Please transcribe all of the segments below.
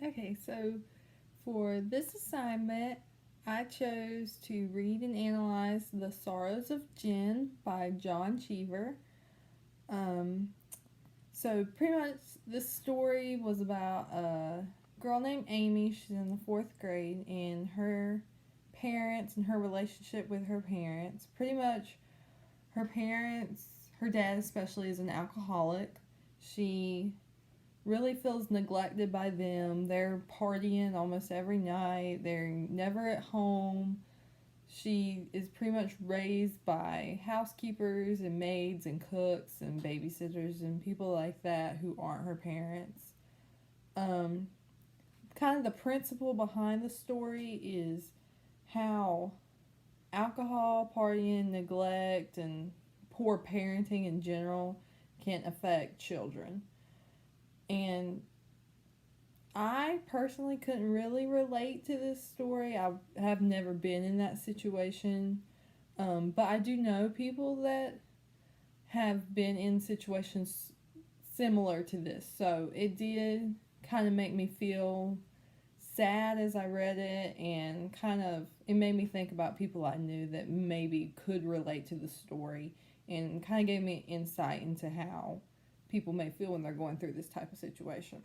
Okay, so for this assignment, I chose to read and analyze The Sorrows of Jen by John Cheever. Um, so, pretty much, this story was about a girl named Amy. She's in the fourth grade, and her parents and her relationship with her parents. Pretty much, her parents, her dad especially, is an alcoholic. She really feels neglected by them. They're partying almost every night, they're never at home. She is pretty much raised by housekeepers and maids and cooks and babysitters and people like that who aren't her parents. Um, Kind of the principle behind the story is how alcohol, partying, neglect, and poor parenting in general can affect children. And I personally couldn't really relate to this story. I have never been in that situation. But I do know people that have been in situations similar to this. So it did kind of make me feel sad as I read it, and kind of it made me think about people I knew that maybe could relate to the story, and kind of gave me insight into how people may feel when they're going through this type of situation.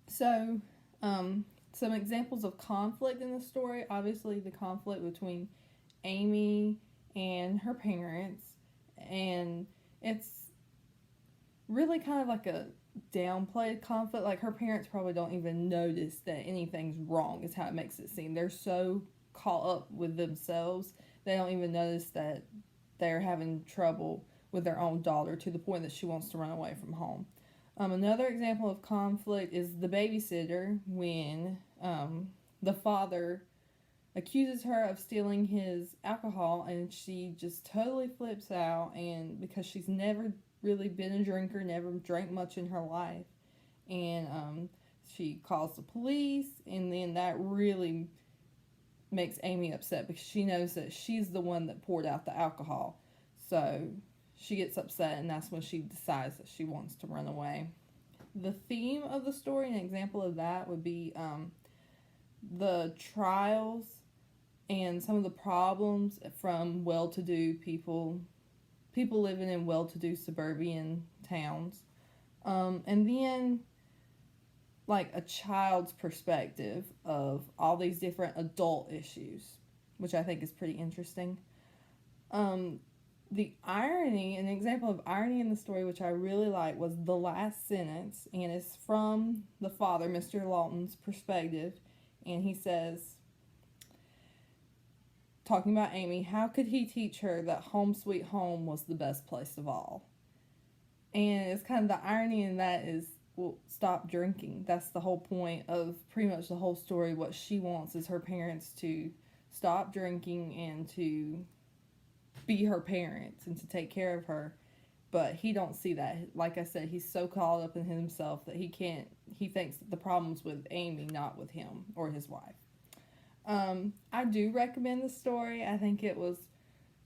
So, some examples of conflict in the story. Obviously, the conflict between Amy and her parents, and it's really kind of like a downplayed conflict. Like, her parents probably don't even notice that anything's wrong, is how it makes it seem. They're so caught up with themselves, they don't even notice that they're having trouble with their own daughter to the point that she wants to run away from home. Another example of conflict is the babysitter when the father accuses her of stealing his alcohol, and she just totally flips out, and because she's never really been a drinker, never drank much in her life, and she calls the police, and then that really makes Amy upset because she knows that she's the one that poured out the alcohol. So she gets upset, and that's when she decides that she wants to run away. The theme of the story, an example of that would be the trials and some of the problems from well-to-do people living in well-to-do suburban towns. And then like a child's perspective of all these different adult issues, which I think is pretty interesting. The irony, an example of irony in the story, which I really like, was the last sentence, and it's from the father, Mr. Lawton's perspective, and he says, talking about Amy, how could he teach her that home sweet home was the best place of all? And it's kind of the irony in that is, well, stop drinking. That's the whole point of pretty much the whole story. What she wants is her parents to stop drinking and to be her parents and to take care of her. But he don't see that. Like I said, he's so caught up in himself that he thinks that the problem's with Amy, not with him or his wife. I do recommend the story. I think it was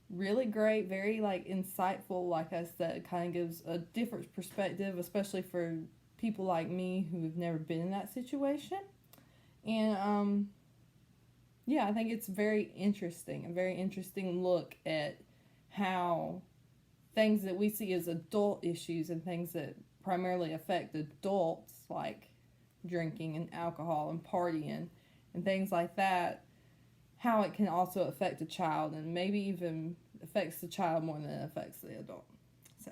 really great, very like insightful. Like I said, kind of gives a different perspective, especially for people like me who have never been in that situation. And yeah, I think it's very interesting, a very interesting look at how things that we see as adult issues and things that primarily affect adults, like drinking and alcohol and partying and things like that, how it can also affect a child, and maybe even affects the child more than it affects the adult. So,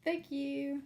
thank you.